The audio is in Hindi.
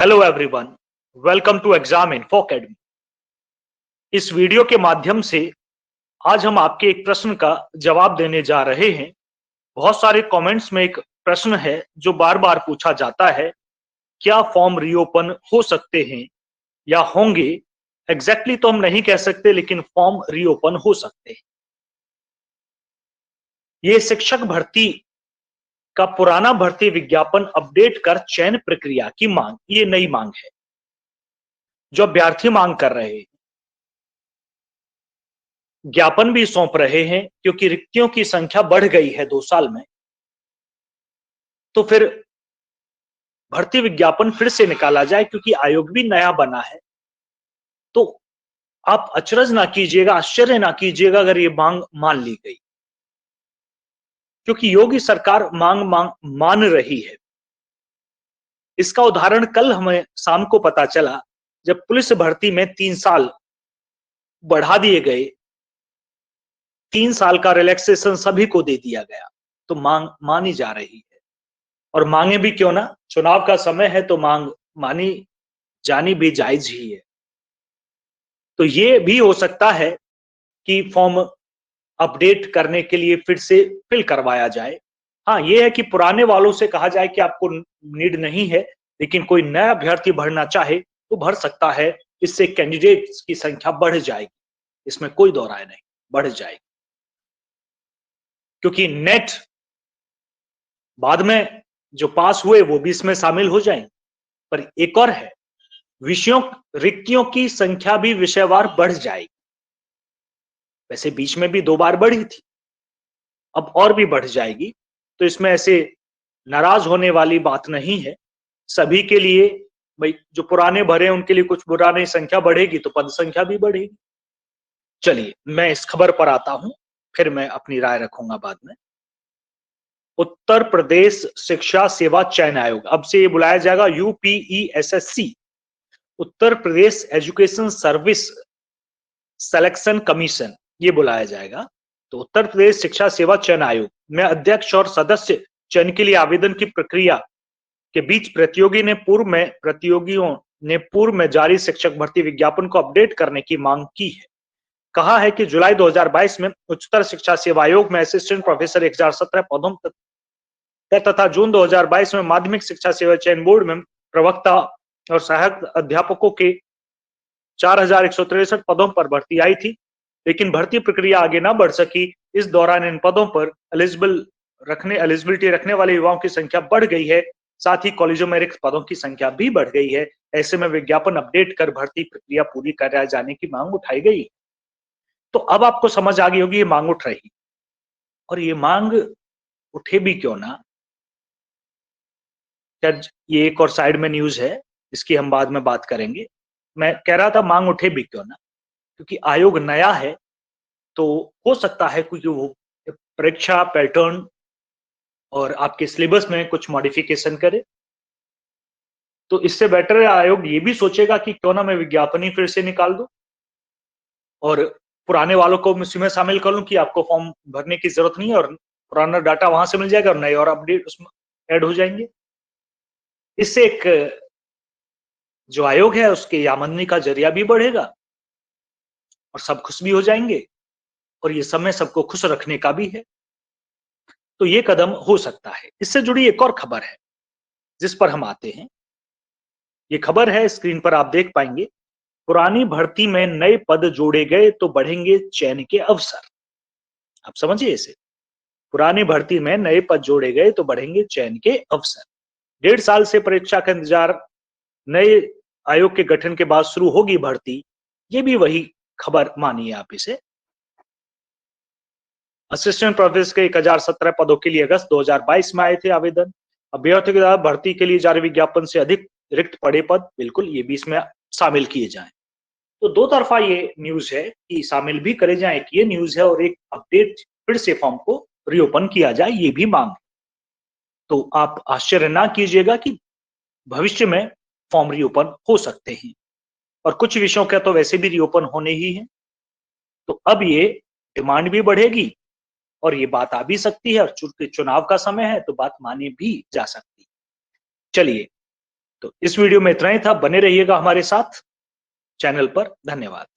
Hello everyone, welcome to exam info academy. इस वीडियो के माध्यम से आज हम आपके एक प्रश्न का जवाब देने जा रहे हैं। बहुत सारे कमेंट्स में एक प्रश्न है जो बार बार पूछा जाता है, क्या फॉर्म रीओपन हो सकते हैं या होंगे। एग्जैक्टली तो हम नहीं कह सकते, लेकिन फॉर्म रीओपन हो सकते हैं। ये शिक्षक भर्ती का पुराना भर्ती विज्ञापन अपडेट कर चयन प्रक्रिया की मांग, ये नई मांग है जो अभ्यर्थी मांग कर रहे हैं। ज्ञापन भी सौंप रहे हैं क्योंकि रिक्तियों की संख्या बढ़ गई है 2 साल में। तो फिर भर्ती विज्ञापन फिर से निकाला जाए, क्योंकि आयोग भी नया बना है। तो आप अचरज ना कीजिएगा, आश्चर्य ना कीजिएगा अगर ये मांग मान ली गई, क्योंकि योगी सरकार मांग मान रही है। इसका उदाहरण कल हमें शाम को पता चला, जब पुलिस भर्ती में 3 साल बढ़ा दिए गए, 3 साल का रिलैक्सेशन सभी को दे दिया गया, तो मांग मानी जा रही है। और मांगे भी क्यों ना, चुनाव का समय है तो मांग मानी जानी भी जायज ही है। तो ये भी हो सकता है कि फॉर्म अपडेट करने के लिए फिर से फिल करवाया जाए। हाँ, ये है कि पुराने वालों से कहा जाए कि आपको नीड नहीं है, लेकिन कोई नया अभ्यर्थी भरना चाहे तो भर सकता है। इससे कैंडिडेट्स की संख्या बढ़ जाएगी, इसमें कोई दो राय नहीं, बढ़ जाएगी। क्योंकि नेट बाद में जो पास हुए वो भी इसमें शामिल हो जाएंगे। पर एक और है, विषयों रिक्तियों की संख्या भी विषयवार बढ़ जाएगी। वैसे बीच में भी 2 बार बढ़ी थी, अब और भी बढ़ जाएगी। तो इसमें ऐसे नाराज होने वाली बात नहीं है। सभी के लिए, भाई जो पुराने भरे उनके लिए कुछ बुरा नहीं, संख्या बढ़ेगी तो पद संख्या भी बढ़ेगी। चलिए मैं इस खबर पर आता हूं, फिर मैं अपनी राय रखूंगा बाद में। उत्तर प्रदेश शिक्षा सेवा चयन आयोग, अब से ये बुलाया जाएगा UPESSC, Uttar Pradesh education service selection commission, ये बुलाया जाएगा। तो उत्तर प्रदेश शिक्षा सेवा चयन आयोग में अध्यक्ष और सदस्य चयन के लिए आवेदन की प्रक्रिया के बीच प्रतियोगियों ने पूर्व में जारी शिक्षक भर्ती विज्ञापन को अपडेट करने की मांग की है। कहा है कि जुलाई 2022 में उच्चतर शिक्षा सेवा आयोग में असिस्टेंट प्रोफेसर 1017 पदों तथा जून 2022 में माध्यमिक शिक्षा सेवा चयन बोर्ड में प्रवक्ता और सहायक अध्यापकों के 4163 पदों पर भर्ती आई थी, लेकिन भर्ती प्रक्रिया आगे न बढ़ सकी। इस दौरान इन पदों पर एलिजिबिलिटी रखने वाले युवाओं की संख्या बढ़ गई है, साथ ही कॉलेजों में रिक्त पदों की संख्या भी बढ़ गई है। ऐसे में विज्ञापन अपडेट कर भर्ती प्रक्रिया पूरी कराए जाने की मांग उठाई गई। तो अब आपको समझ आ गई होगी ये मांग उठ रही, और ये मांग उठे भी क्यों ना। ये एक और साइड में न्यूज है, इसकी हम बाद में बात करेंगे। मैं कह रहा था मांग उठे भी क्यों ना, क्योंकि आयोग नया है। तो हो सकता है क्योंकि वो परीक्षा पैटर्न और आपके सिलेबस में कुछ मॉडिफिकेशन करे, तो इससे बेटर है आयोग ये भी सोचेगा कि क्यों ना मैं विज्ञापन ही फिर से निकाल दूं और पुराने वालों को इसमें शामिल कर लूं कि आपको फॉर्म भरने की जरूरत नहीं है, और पुराना डाटा वहां से मिल जाएगा और नए और अपडेट उसमें ऐड हो जाएंगे। इससे एक जो आयोग है उसके आमदनी का जरिया भी बढ़ेगा और सब खुश भी हो जाएंगे, और ये समय सबको खुश रखने का भी है। तो ये कदम हो सकता है। इससे जुड़ी एक और खबर है जिस पर हम आते हैं। ये खबर है, स्क्रीन पर आप देख पाएंगे, पुरानी भर्ती में नए पद जोड़े गए तो बढ़ेंगे चयन के अवसर। आप समझिए इसे, पुरानी भर्ती में नए पद जोड़े गए तो बढ़ेंगे चयन के अवसर। 1.5 साल से परीक्षा का इंतजार, नए आयोग के गठन के बाद शुरू होगी भर्ती। ये भी वही खबर मानिए आप इसे। असिस्टेंट प्रोफेसर के 1017 पदों के लिए अगस्त 2022 में आए थे आवेदन। अभ्यर्थियों के द्वारा भर्ती के लिए जारी विज्ञापन से अधिक रिक्त पड़े पद, बिल्कुल ये भी इसमें शामिल किए जाएं। तो दो तरफा ये न्यूज है कि शामिल भी करे जाए, एक ये न्यूज है और एक अपडेट फिर से फॉर्म को रीओपन किया जाए, ये भी मांग। तो आप आश्चर्य ना कीजिएगा कि भविष्य में फॉर्म रीओपन हो सकते हैं, और कुछ विषयों का तो वैसे भी रीओपन होने ही है। तो अब ये डिमांड भी बढ़ेगी और ये बात आ भी सकती है, और चूंकि चुनाव का समय है तो बात मानी भी जा सकती है। चलिए, तो इस वीडियो में इतना ही था, बने रहिएगा हमारे साथ चैनल पर। धन्यवाद।